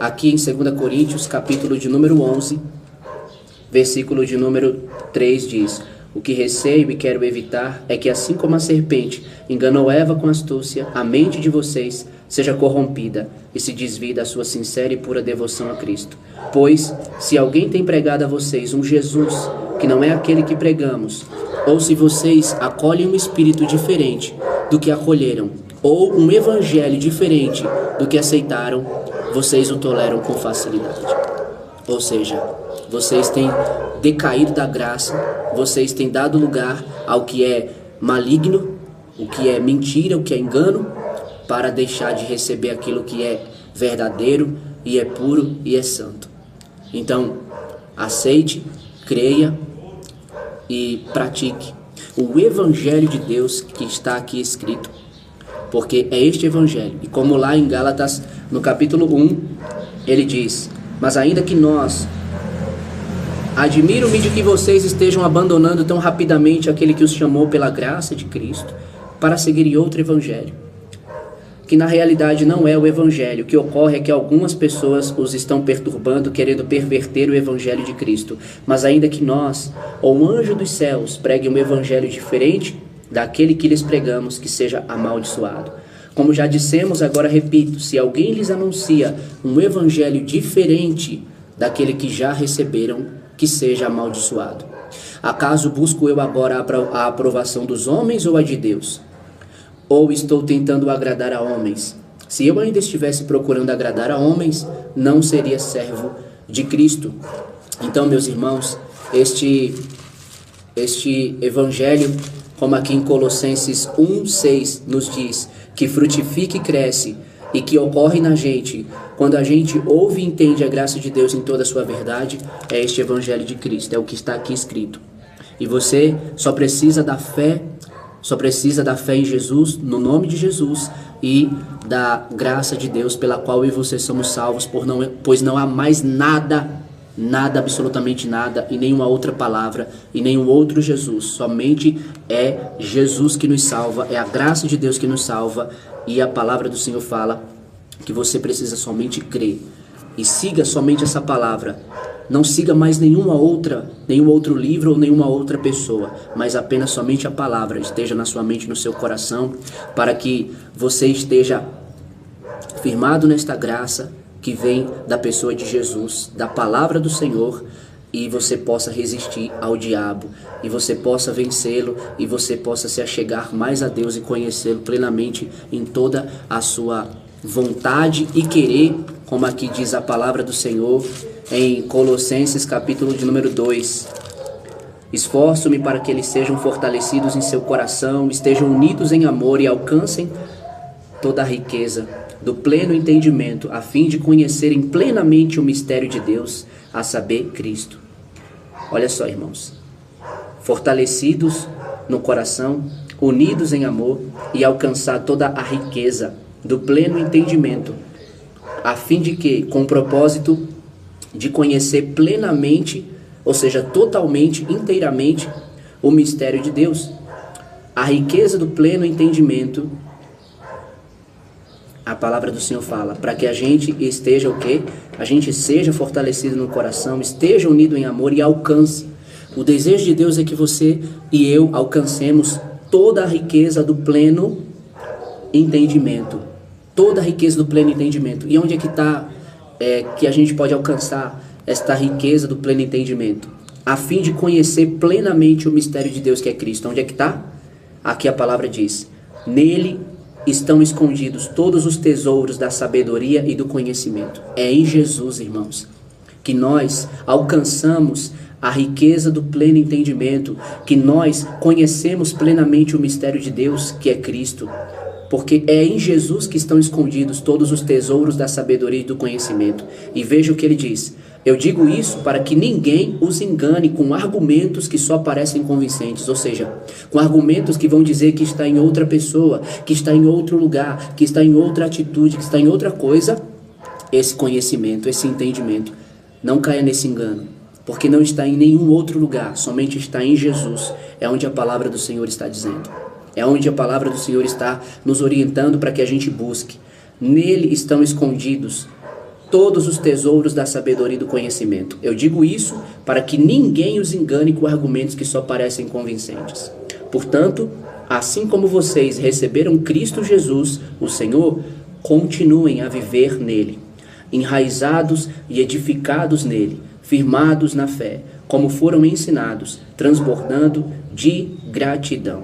aqui em 2 Coríntios, capítulo de número 11, versículo de número 3 diz: o que receio e quero evitar é que, assim como a serpente enganou Eva com astúcia, a mente de vocês seja corrompida e se desvie da sua sincera e pura devoção a Cristo. Pois, se alguém tem pregado a vocês um Jesus que não é aquele que pregamos, ou se vocês acolhem um espírito diferente do que acolheram, ou um evangelho diferente do que aceitaram, vocês o toleram com facilidade. Ou seja, vocês têm decaído da graça, vocês têm dado lugar ao que é maligno, o que é mentira, o que é engano, para deixar de receber aquilo que é verdadeiro e é puro e é santo. Então, aceite, creia e pratique o evangelho de Deus que está aqui escrito, porque é este evangelho. E como lá em Gálatas, no capítulo 1, ele diz: mas ainda que nós... admiro-me de que vocês estejam abandonando tão rapidamente aquele que os chamou pela graça de Cristo para seguirem outro evangelho, que na realidade não é o evangelho. O que ocorre é que algumas pessoas os estão perturbando, querendo perverter o evangelho de Cristo. Mas ainda que nós, ou um anjo dos céus, pregue um evangelho diferente daquele que lhes pregamos, que seja amaldiçoado. Como já dissemos, agora repito: se alguém lhes anuncia um evangelho diferente daquele que já receberam, que seja amaldiçoado. Acaso busco eu agora a aprovação dos homens ou a de Deus? Ou estou tentando agradar a homens? Se eu ainda estivesse procurando agradar a homens, não seria servo de Cristo. Então, meus irmãos, este evangelho, como aqui em Colossenses 1:6 nos diz, que frutifica e cresce, e que ocorre na gente quando a gente ouve e entende a graça de Deus em toda a sua verdade, é este evangelho de Cristo, é o que está aqui escrito. E você só precisa da fé em Jesus, no nome de Jesus, e da graça de Deus pela qual eu e você somos salvos, pois não há mais nada, absolutamente nada, e nenhuma outra palavra, e nenhum outro Jesus. Somente é Jesus que nos salva, é a graça de Deus que nos salva, e a palavra do Senhor fala que você precisa somente crer, e siga somente essa palavra. Não siga mais nenhum outro livro ou nenhuma outra pessoa, mas apenas somente a palavra esteja na sua mente, no seu coração, para que você esteja firmado nesta graça que vem da pessoa de Jesus, da palavra do Senhor, e você possa resistir ao diabo, e você possa vencê-lo, e você possa se achegar mais a Deus e conhecê-lo plenamente em toda a sua vontade e querer, como aqui diz a palavra do Senhor em Colossenses capítulo de número 2. Esforço-me para que eles sejam fortalecidos em seu coração, estejam unidos em amor e alcancem toda a riqueza do pleno entendimento, a fim de conhecerem plenamente o mistério de Deus, a saber, Cristo. Olha só, irmãos, fortalecidos no coração, unidos em amor e alcançar toda a riqueza do pleno entendimento, a fim de que, com o propósito de conhecer plenamente, ou seja, totalmente, inteiramente, o mistério de Deus, a riqueza do pleno entendimento. A palavra do Senhor fala, para que a gente esteja o quê? A gente seja fortalecido no coração, esteja unido em amor e alcance. O desejo de Deus é que você e eu alcancemos toda a riqueza do pleno entendimento. Toda a riqueza do pleno entendimento. E onde é que está que a gente pode alcançar esta riqueza do pleno entendimento? A fim de conhecer plenamente o mistério de Deus que é Cristo. Onde é que está? Aqui a palavra diz: nele estão escondidos todos os tesouros da sabedoria e do conhecimento. É em Jesus, irmãos, que nós alcançamos a riqueza do pleno entendimento, que nós conhecemos plenamente o mistério de Deus que é Cristo. Porque é em Jesus que estão escondidos todos os tesouros da sabedoria e do conhecimento. E veja o que ele diz: eu digo isso para que ninguém os engane com argumentos que só parecem convincentes, ou seja, com argumentos que vão dizer que está em outra pessoa, que está em outro lugar, que está em outra atitude, que está em outra coisa. Esse conhecimento, esse entendimento, não caia nesse engano, porque não está em nenhum outro lugar, somente está em Jesus. É onde a palavra do Senhor está dizendo. É onde a palavra do Senhor está nos orientando para que a gente busque. Nele estão escondidos todos os tesouros da sabedoria e do conhecimento. Eu digo isso para que ninguém os engane com argumentos que só parecem convincentes. Portanto, assim como vocês receberam Cristo Jesus, o Senhor, continuem a viver nele, enraizados e edificados nele, firmados na fé, como foram ensinados, transbordando de gratidão.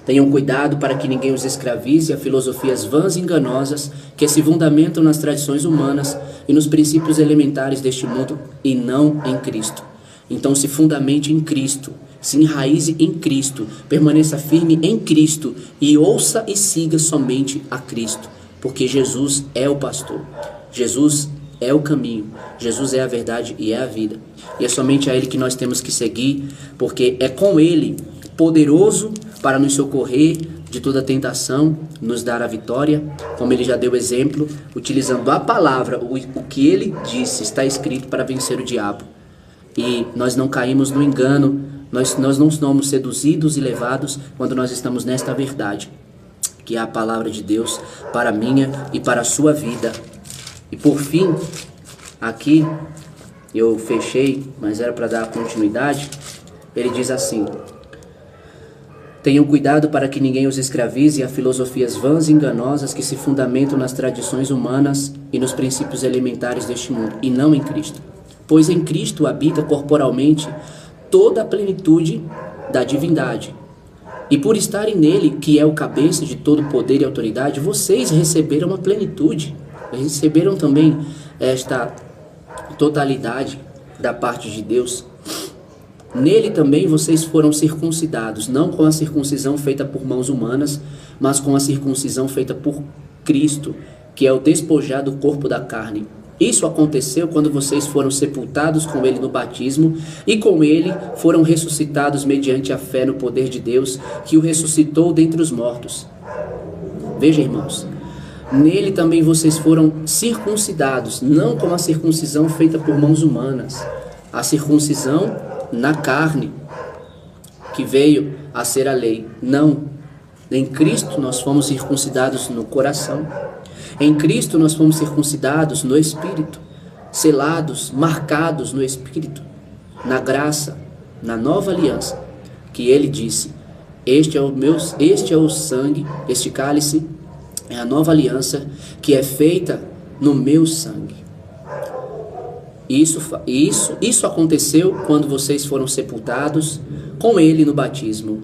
Tenham cuidado para que ninguém os escravize a filosofias vãs e enganosas que se fundamentam nas tradições humanas e nos princípios elementares deste mundo e não em Cristo. Então se fundamente em Cristo, se enraize em Cristo, permaneça firme em Cristo e ouça e siga somente a Cristo, porque Jesus é o pastor, Jesus é o caminho, Jesus é a verdade e é a vida. E é somente a Ele que nós temos que seguir, porque é com Ele, poderoso para nos socorrer de toda tentação, nos dar a vitória, como Ele já deu exemplo, utilizando a palavra, o que Ele disse, está escrito para vencer o diabo. E nós não caímos no engano, nós não somos seduzidos e levados quando nós estamos nesta verdade, que é a palavra de Deus para a minha e para a sua vida. E por fim, aqui eu fechei, mas era para dar continuidade. Ele diz assim: tenham cuidado para que ninguém os escravize a filosofias vãs e enganosas que se fundamentam nas tradições humanas e nos princípios elementares deste mundo, e não em Cristo. Pois em Cristo habita corporalmente toda a plenitude da divindade. E por estarem nele, que é o cabeça de todo poder e autoridade, vocês receberam a plenitude. Receberam também esta totalidade da parte de Deus. Nele também vocês foram circuncidados, não com a circuncisão feita por mãos humanas, mas com a circuncisão feita por Cristo, que é o despojar do corpo da carne. Isso aconteceu quando vocês foram sepultados com Ele no batismo e com Ele foram ressuscitados mediante a fé no poder de Deus, que o ressuscitou dentre os mortos. Veja, irmãos, nele também vocês foram circuncidados, não com a circuncisão feita por mãos humanas, a circuncisão na carne, que veio a ser a lei. Não, em Cristo nós fomos circuncidados no coração. Em Cristo nós fomos circuncidados no Espírito, selados, marcados no Espírito, na graça, na nova aliança, que Ele disse: este é o sangue, este cálice é a nova aliança que é feita no meu sangue. Isso aconteceu quando vocês foram sepultados com Ele no batismo.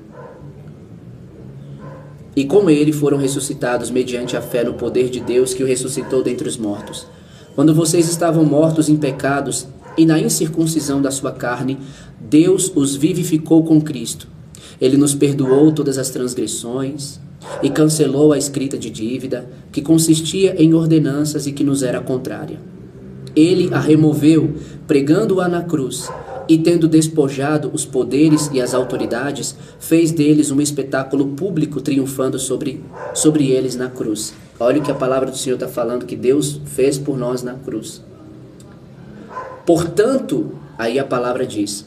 E com Ele foram ressuscitados mediante a fé no poder de Deus que o ressuscitou dentre os mortos. Quando vocês estavam mortos em pecados e na incircuncisão da sua carne, Deus os vivificou com Cristo. Ele nos perdoou todas as transgressões e cancelou a escrita de dívida que consistia em ordenanças e que nos era contrária. Ele a removeu, pregando-a na cruz, e tendo despojado os poderes e as autoridades, fez deles um espetáculo público, triunfando sobre eles na cruz. Olha o que a palavra do Senhor está falando, que Deus fez por nós na cruz. Portanto, aí a palavra diz,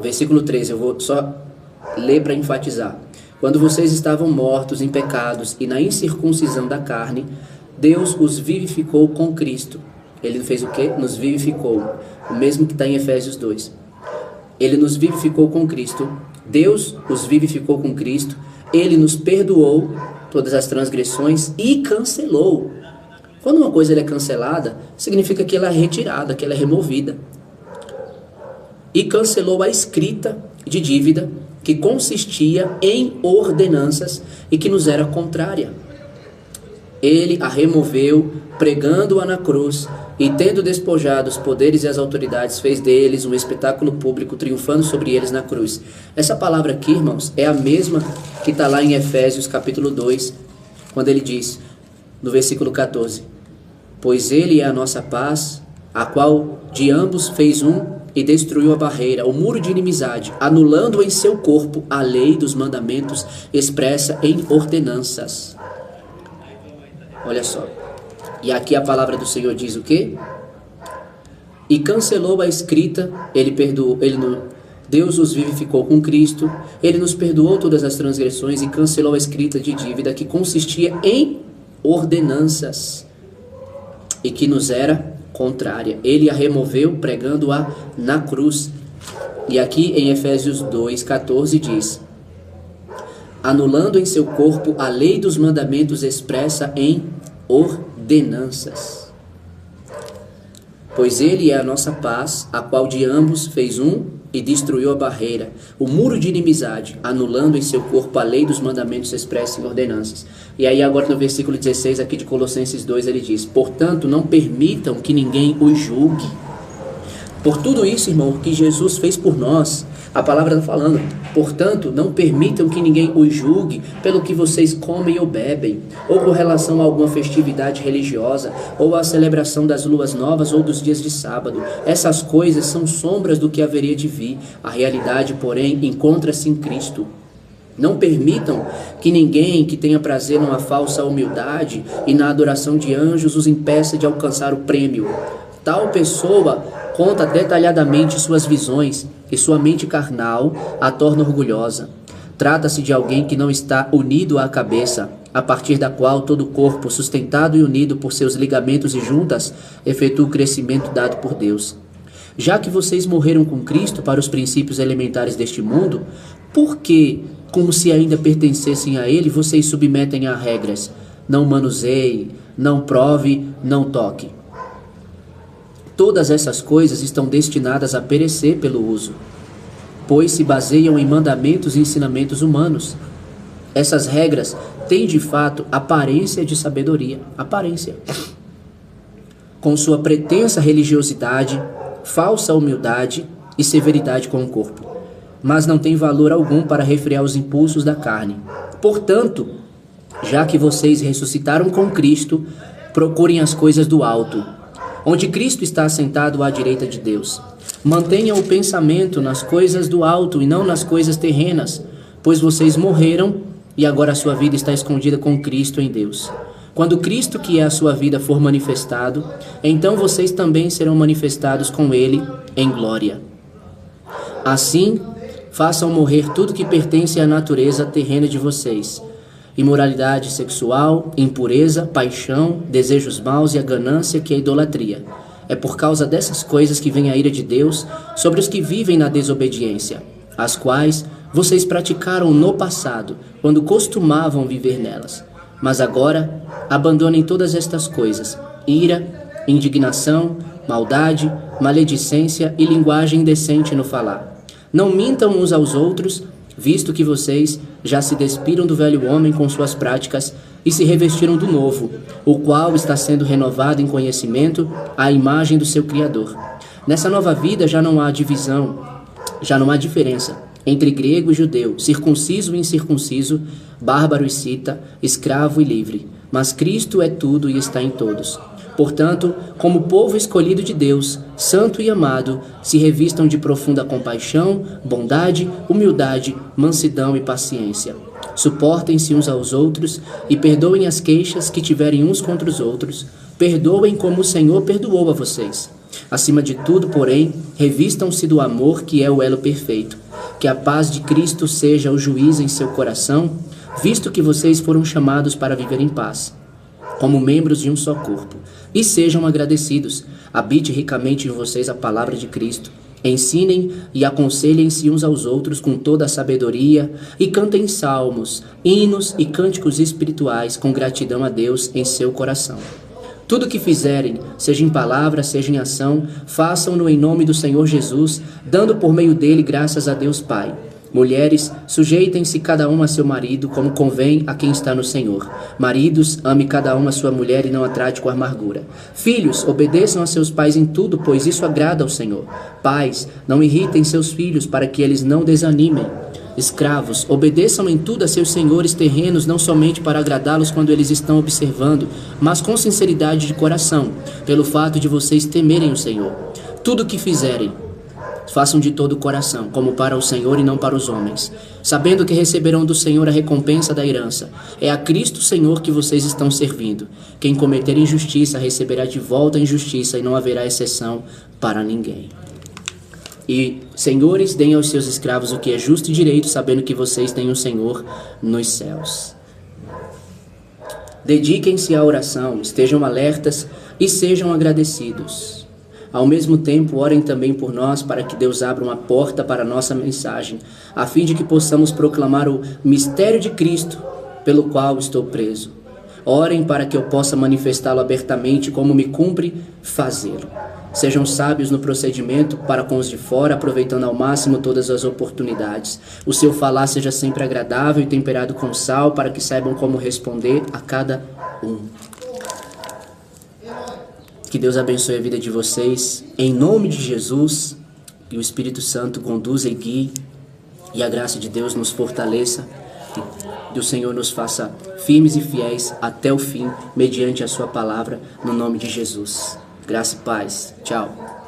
versículo 13, eu vou só ler para enfatizar. Quando vocês estavam mortos em pecados e na incircuncisão da carne, Deus os vivificou com Cristo. Ele fez o quê? Nos vivificou. O mesmo que está em Efésios 2. Ele nos vivificou com Cristo. Deus os vivificou com Cristo. Ele nos perdoou todas as transgressões e cancelou. Quando uma coisa é cancelada, significa que ela é retirada, que ela é removida. E cancelou a escrita de dívida que consistia em ordenanças e que nos era contrária. Ele a removeu, pregando-a na cruz, e tendo despojado os poderes e as autoridades, fez deles um espetáculo público, triunfando sobre eles na cruz. Essa palavra aqui, irmãos, é a mesma que está lá em Efésios capítulo 2, quando ele diz, no versículo 14, pois ele é a nossa paz, a qual de ambos fez um e destruiu a barreira, o muro de inimizade, anulando em seu corpo a lei dos mandamentos expressa em ordenanças. Olha só. E aqui a palavra do Senhor diz o quê? E cancelou a escrita, Deus os vivificou com Cristo, Ele nos perdoou todas as transgressões e cancelou a escrita de dívida que consistia em ordenanças. e que nos era contrária. Ele a removeu pregando-a na cruz. E aqui em Efésios 2,14 diz: anulando em seu corpo a lei dos mandamentos expressa em ordenanças. Pois ele é a nossa paz, a qual de ambos fez um e destruiu a barreira, o muro de inimizade, anulando em seu corpo a lei dos mandamentos expressa em ordenanças. E aí agora no versículo 16 aqui de Colossenses 2 ele diz: portanto não permitam que ninguém os julgue. Por tudo isso, irmão, que Jesus fez por nós, a palavra está falando, portanto, não permitam que ninguém os julgue pelo que vocês comem ou bebem, ou com relação a alguma festividade religiosa, ou a celebração das luas novas ou dos dias de sábado. Essas coisas são sombras do que haveria de vir. A realidade, porém, encontra-se em Cristo. Não permitam que ninguém que tenha prazer numa falsa humildade e na adoração de anjos os impeça de alcançar o prêmio. Tal pessoa conta detalhadamente suas visões e sua mente carnal a torna orgulhosa. Trata-se de alguém que não está unido à cabeça, a partir da qual todo o corpo, sustentado e unido por seus ligamentos e juntas, efetua o crescimento dado por Deus. Já que vocês morreram com Cristo para os princípios elementares deste mundo, por que, como se ainda pertencessem a Ele, vocês submetem a regras? Não manuseie, não prove, não toque. Todas essas coisas estão destinadas a perecer pelo uso, pois se baseiam em mandamentos e ensinamentos humanos. Essas regras têm de fato aparência de sabedoria, com sua pretensa religiosidade, falsa humildade e severidade com o corpo, mas não tem valor algum para refrear os impulsos da carne. Portanto, já que vocês ressuscitaram com Cristo, procurem as coisas do alto, onde Cristo está assentado à direita de Deus. Mantenham o pensamento nas coisas do alto e não nas coisas terrenas, pois vocês morreram e agora a sua vida está escondida com Cristo em Deus. Quando Cristo, que é a sua vida, for manifestado, então vocês também serão manifestados com Ele em glória. Assim, façam morrer tudo que pertence à natureza terrena de vocês: imoralidade sexual, impureza, paixão, desejos maus e a ganância, que é a idolatria. É por causa dessas coisas que vem a ira de Deus sobre os que vivem na desobediência, as quais vocês praticaram no passado, quando costumavam viver nelas. Mas agora, abandonem todas estas coisas: ira, indignação, maldade, maledicência e linguagem indecente no falar. Não mintam uns aos outros, visto que vocês já se despiram do velho homem com suas práticas e se revestiram do novo, o qual está sendo renovado em conhecimento à imagem do seu Criador. Nessa nova vida já não há divisão, já não há diferença entre grego e judeu, circunciso e incircunciso, bárbaro e cita, escravo e livre, mas Cristo é tudo e está em todos. Portanto, como povo escolhido de Deus, santo e amado, se revistam de profunda compaixão, bondade, humildade, mansidão e paciência. Suportem-se uns aos outros e perdoem as queixas que tiverem uns contra os outros. Perdoem como o Senhor perdoou a vocês. Acima de tudo, porém, revistam-se do amor, que é o elo perfeito. Que a paz de Cristo seja o juiz em seu coração, visto que vocês foram chamados para viver em paz, como membros de um só corpo. E sejam agradecidos. Habite ricamente em vocês a palavra de Cristo. Ensinem e aconselhem-se uns aos outros com toda a sabedoria e cantem salmos, hinos e cânticos espirituais com gratidão a Deus em seu coração. Tudo que fizerem, seja em palavra, seja em ação, façam-no em nome do Senhor Jesus, dando por meio dele graças a Deus Pai. Mulheres, sujeitem-se cada um a seu marido, como convém a quem está no Senhor. Maridos, ame cada um a sua mulher e não a trate com amargura. Filhos, obedeçam a seus pais em tudo, pois isso agrada ao Senhor. Pais, não irritem seus filhos, para que eles não desanimem. Escravos, obedeçam em tudo a seus senhores terrenos, não somente para agradá-los quando eles estão observando, mas com sinceridade de coração, pelo fato de vocês temerem o Senhor. Tudo o que fizerem, façam de todo o coração, como para o Senhor e não para os homens, sabendo que receberão do Senhor a recompensa da herança. É a Cristo Senhor que vocês estão servindo. Quem cometer injustiça receberá de volta a injustiça e não haverá exceção para ninguém. E, senhores, deem aos seus escravos o que é justo e direito, sabendo que vocês têm um Senhor nos céus. Dediquem-se à oração, estejam alertas, e sejam agradecidos. Ao mesmo tempo, orem também por nós para que Deus abra uma porta para a nossa mensagem, a fim de que possamos proclamar o mistério de Cristo, pelo qual estou preso. Orem para que eu possa manifestá-lo abertamente como me cumpre fazê-lo. Sejam sábios no procedimento para com os de fora, aproveitando ao máximo todas as oportunidades. O seu falar seja sempre agradável e temperado com sal, para que saibam como responder a cada um. Que Deus abençoe a vida de vocês. Em nome de Jesus, que o Espírito Santo conduza e guie, e a graça de Deus nos fortaleça, e o Senhor nos faça firmes e fiéis até o fim, mediante a sua palavra, no nome de Jesus. Graça e paz. Tchau.